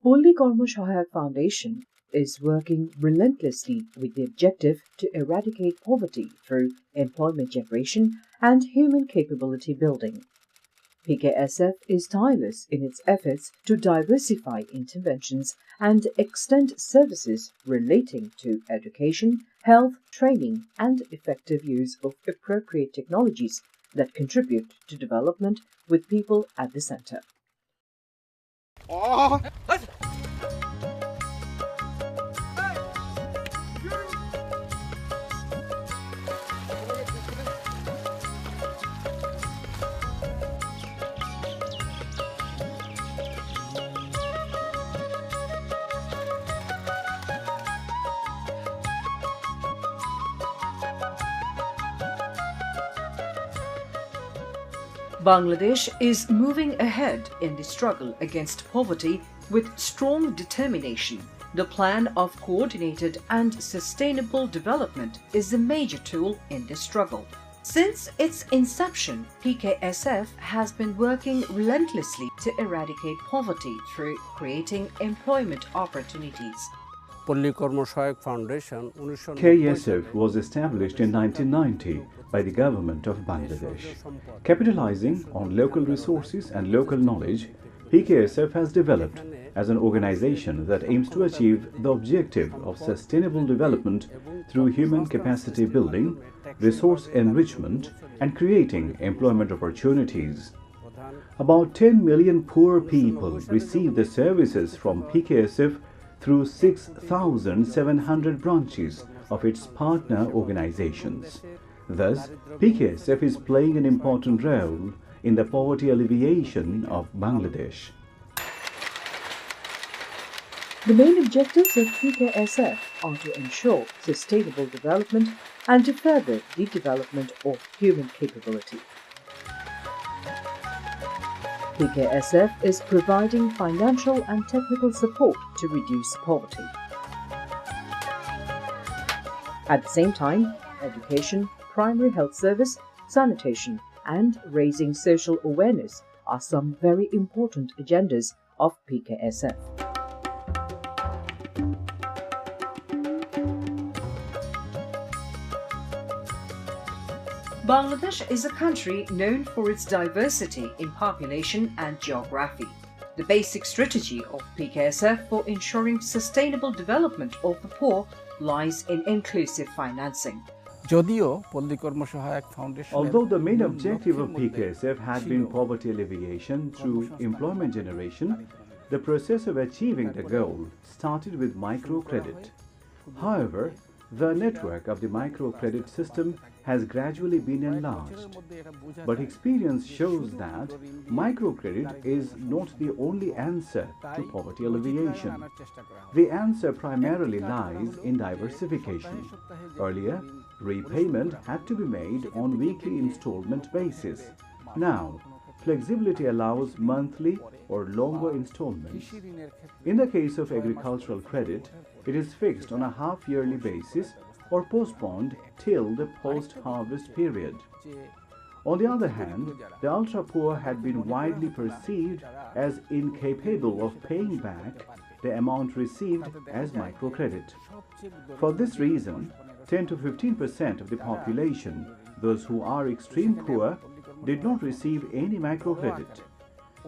Polli Korma Sahayak Foundation is working relentlessly with the objective to eradicate poverty through employment generation and human capability building. PKSF is tireless in its efforts to diversify interventions and extend services relating to education, health, training, and effective use of appropriate technologies that contribute to development with people at the center. Bangladesh is moving ahead in the struggle against poverty with strong determination. The plan of coordinated and sustainable development is a major tool in this struggle. Since its inception, PKSF has been working relentlessly to eradicate poverty through creating employment opportunities. PKSF was established in 1990 by the government of Bangladesh. Capitalizing on local resources and local knowledge, PKSF has developed as an organization that aims to achieve the objective of sustainable development through human capacity building, resource enrichment, and creating employment opportunities. About 10 million poor people receive the services from PKSF through 6,700 branches of its partner organizations. Thus, PKSF is playing an important role in the poverty alleviation of Bangladesh. The main objectives of PKSF are to ensure sustainable development and to further the development of human capability. PKSF is providing financial and technical support to reduce poverty. At the same time, education, primary health service, sanitation, and raising social awareness are some very important agendas of PKSF. Bangladesh is a country known for its diversity in population and geography. The basic strategy of PKSF for ensuring sustainable development of the poor lies in inclusive financing. Although the main objective of PKSF had been poverty alleviation through employment generation, the process of achieving the goal started with microcredit. However, the network of the microcredit system has gradually been enlarged. But experience shows that microcredit is not the only answer to poverty alleviation. The answer primarily lies in diversification. Earlier, repayment had to be made on weekly installment basis. Now, flexibility allows monthly or longer installments. In the case of agricultural credit, it is fixed on a half-yearly basis or postponed till the post-harvest period. On the other hand, the ultra-poor had been widely perceived as incapable of paying back the amount received as microcredit. For this reason, 10 to 15% of the population, those who are extreme poor, did not receive any microcredit.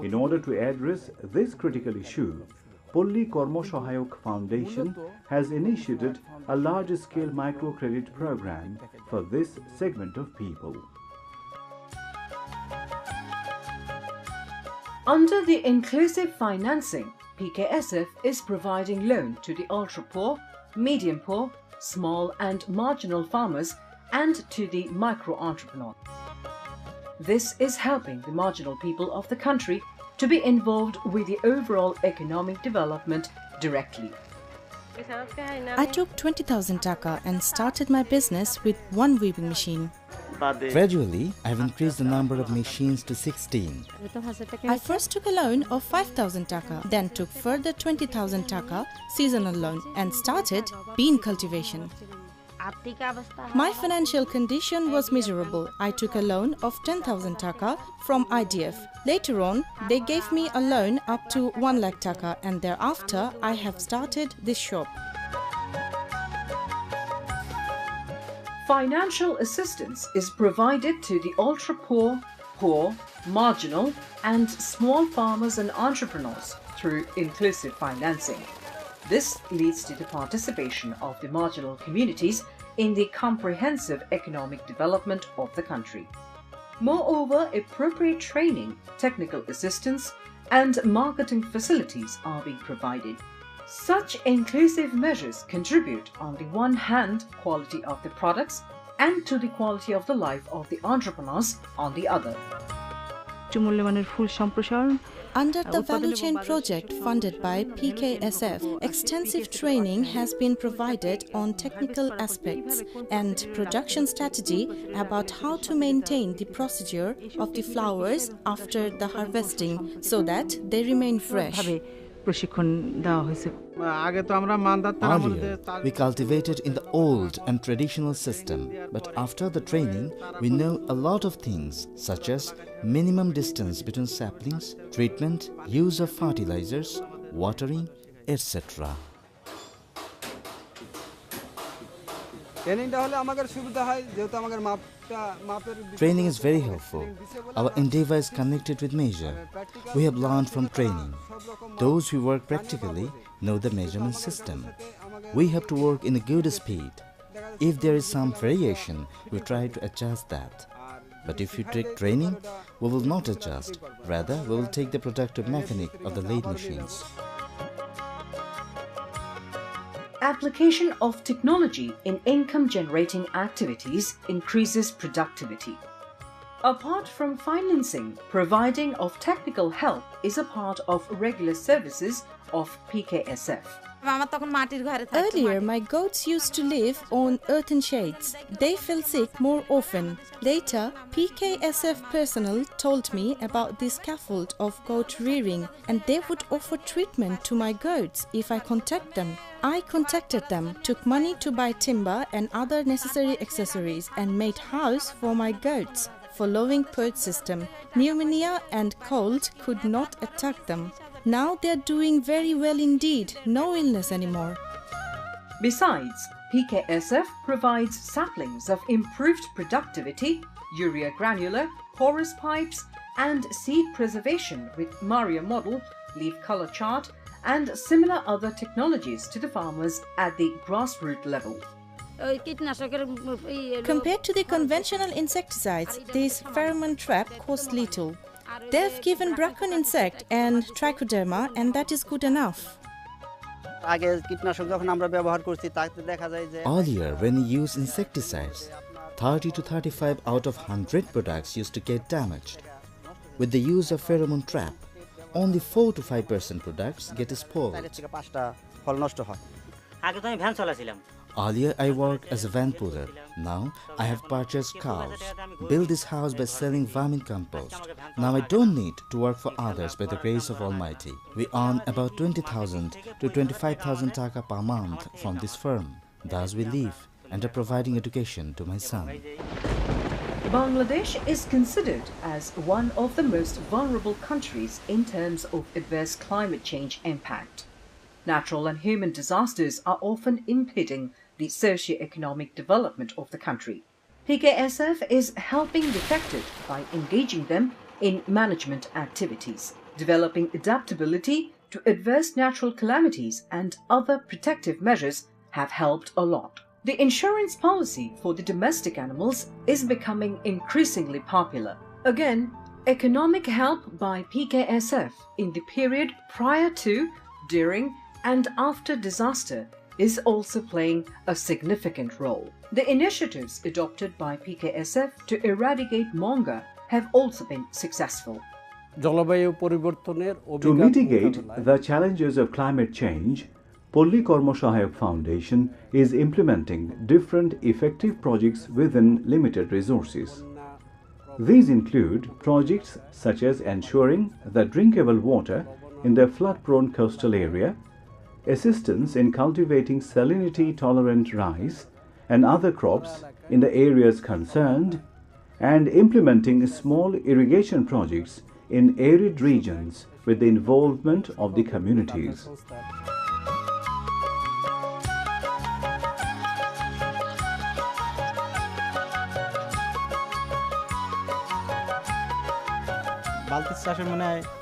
In order to address this critical issue, Polli Korma Sahayak Foundation has initiated a large-scale microcredit program for this segment of people. Under the inclusive financing, PKSF is providing loan to the ultra-poor, medium-poor, small and marginal farmers and to the micro-entrepreneur. This is helping the marginal people of the country to be involved with the overall economic development directly. I took 20,000 taka and started my business with one weaving machine. Gradually, I have increased the number of machines to 16. I first took a loan of 5,000 taka, then took further 20,000 taka seasonal loan and started bean cultivation. My financial condition was miserable. I took a loan of 10,000 taka from IDF. Later on, they gave me a loan up to 1 lakh taka, and thereafter I have started this shop. Financial assistance is provided to the ultra-poor, poor, marginal and small farmers and entrepreneurs through inclusive financing. This leads to the participation of the marginal communities in the comprehensive economic development of the country. Moreover, appropriate training, technical assistance and marketing facilities are being provided. Such inclusive measures contribute on the one hand quality of the products and to the quality of the life of the entrepreneurs on the other. Under the value chain project funded by PKSF, extensive training has been provided on technical aspects and production strategy about how to maintain the procedure of the flowers after the harvesting so that they remain fresh. Earlier, we cultivated in the old and traditional system, but after the training, we know a lot of things such as minimum distance between saplings, treatment, use of fertilizers, watering, etc. Training is very helpful. Our endeavor is connected with measure. We have learned from training. Those who work practically know the measurement system. We have to work in a good speed. If there is some variation, we try to adjust that. But if you take training, we will not adjust. Rather, we will take the productive mechanic of the lathe machines. Application of technology in income-generating activities increases productivity. Apart from financing, providing of technical help is a part of regular services of PKSF. Earlier, my goats used to live on earthen shades. They fell sick more often. Later, PKSF personnel told me about the scaffold of goat rearing, and they would offer treatment to my goats if I contact them. I contacted them, took money to buy timber and other necessary accessories, and made house for my goats. Following PERT system, pneumonia and cold could not attack them. Now they are doing very well indeed, no illness anymore. Besides, PKSF provides saplings of improved productivity, urea granular, porous pipes and seed preservation with Maria model, leaf color chart and similar other technologies to the farmers at the grassroots level. Compared to the conventional insecticides, this pheromone trap costs little. They've given bracken insect and trichoderma, and that is good enough. Earlier, when you use insecticides, 30 to 35 out of 100 products used to get damaged. With the use of pheromone trap, only 4 to 5% products get spoiled. Earlier, I worked as a van puller. Now, I have purchased cows, built this house by selling vermin compost. Now, I don't need to work for others by the grace of Almighty. We earn about 20,000 to 25,000 taka per month from this firm. Thus, we live and are providing education to my son. Bangladesh is considered as one of the most vulnerable countries in terms of adverse climate change impact. Natural and human disasters are often impeding the socio-economic development of the country. PKSF is helping the affected by engaging them in management activities, developing adaptability to adverse natural calamities and other protective measures have helped a lot. The insurance policy for the domestic animals is becoming increasingly popular. Again, economic help by PKSF in the period prior to, during and after disaster is also playing a significant role. The initiatives adopted by PKSF to eradicate monga have also been successful. To mitigate the challenges of climate change, Polli Kormosahayok Foundation is implementing different effective projects within limited resources. These include projects such as ensuring the drinkable water in the flood-prone coastal area, assistance in cultivating salinity-tolerant rice, and other crops in the areas concerned, and implementing small irrigation projects in arid regions with the involvement of the communities.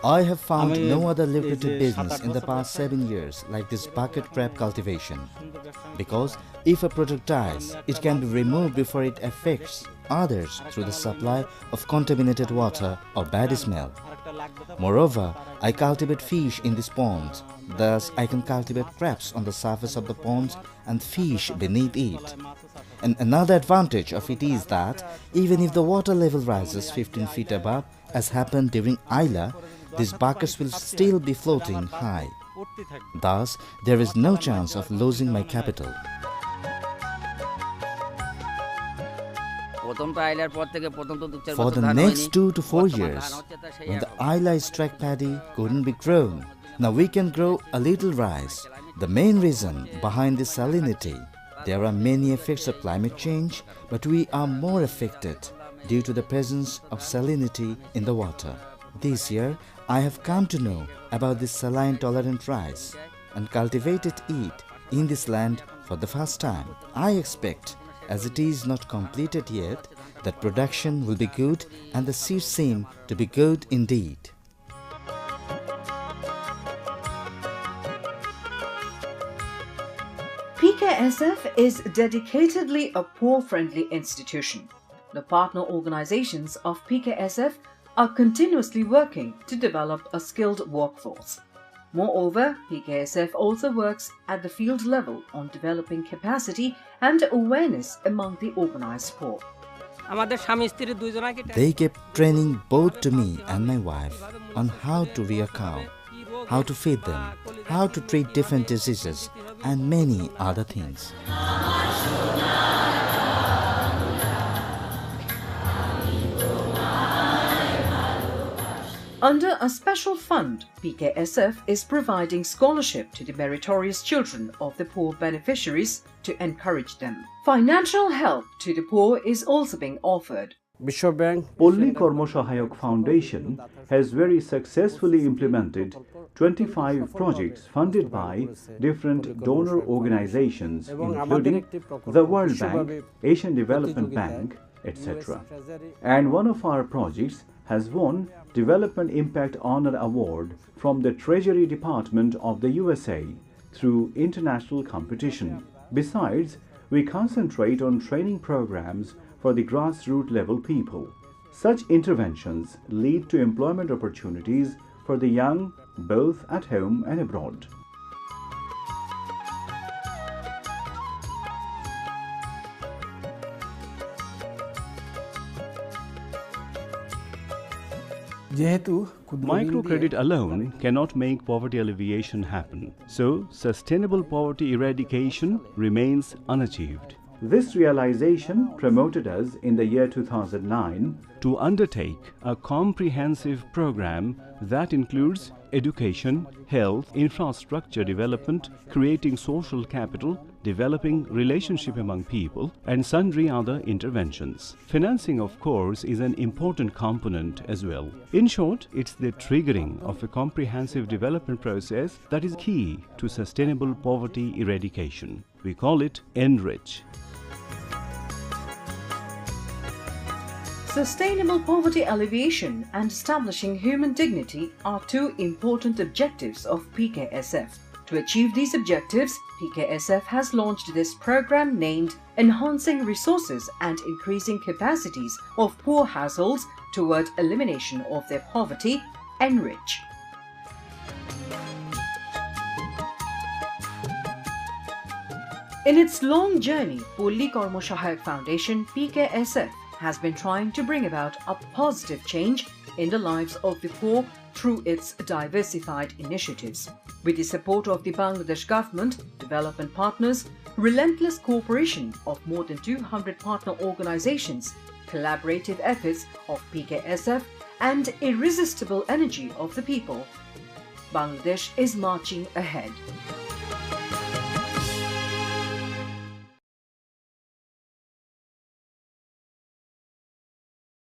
I have found no other lucrative business in the past 7 years like this bucket crab cultivation. Because if a product dies, it can be removed before it affects others through the supply of contaminated water or bad smell. Moreover, I cultivate fish in these ponds. Thus, I can cultivate crabs on the surface of the ponds and fish beneath it. And another advantage of it is that even if the water level rises 15 feet above, as happened during Ayla, these buckets will still be floating high. Thus, there is no chance of losing my capital. For the next 2 to 4 years, when the Ayla strike paddy couldn't be grown, now we can grow a little rice. The main reason behind this salinity, there are many effects of climate change, but we are more affected due to the presence of salinity in the water. This year, I have come to know about this saline-tolerant rice and cultivated it in this land for the first time. I expect, as it is not completed yet, that production will be good and the seeds seem to be good indeed. PKSF is dedicatedly a poor-friendly institution. The partner organizations of PKSF are continuously working to develop a skilled workforce. Moreover, PKSF also works at the field level on developing capacity and awareness among the organized poor. They kept training both to me and my wife on how to rear cow, how to feed them, how to treat different diseases, and many other things. Under a special fund, PKSF is providing scholarship to the meritorious children of the poor beneficiaries to encourage them. Financial help to the poor is also being offered. Polli Kormosahayok Foundation has very successfully implemented 25 projects funded by different donor organizations, including the World Bank, Asian Development Bank, etc. And one of our projects has won Development Impact Honor Award from the Treasury Department of the USA through international competition. Besides, we concentrate on training programs for the grassroots level people. Such interventions lead to employment opportunities for the young, both at home and abroad. Microcredit alone cannot make poverty alleviation happen, so sustainable poverty eradication remains unachieved. This realization promoted us in the year 2009 to undertake a comprehensive program that includes education, health, infrastructure development, creating social capital, developing relationship among people, and sundry other interventions. Financing, of course, is an important component as well. In short, it's the triggering of a comprehensive development process that is key to sustainable poverty eradication. We call it Enrich. Sustainable poverty alleviation and establishing human dignity are two important objectives of PKSF. To achieve these objectives, PKSF has launched this program named Enhancing Resources and Increasing Capacities of Poor Households Toward Elimination of Their Poverty, Enrich. In its long journey, Polli Kormosahayok Foundation, PKSF, has been trying to bring about a positive change in the lives of the poor through its diversified initiatives. With the support of the Bangladesh government, development partners, relentless cooperation of more than 200 partner organizations, collaborative efforts of PKSF, and irresistible energy of the people, Bangladesh is marching ahead.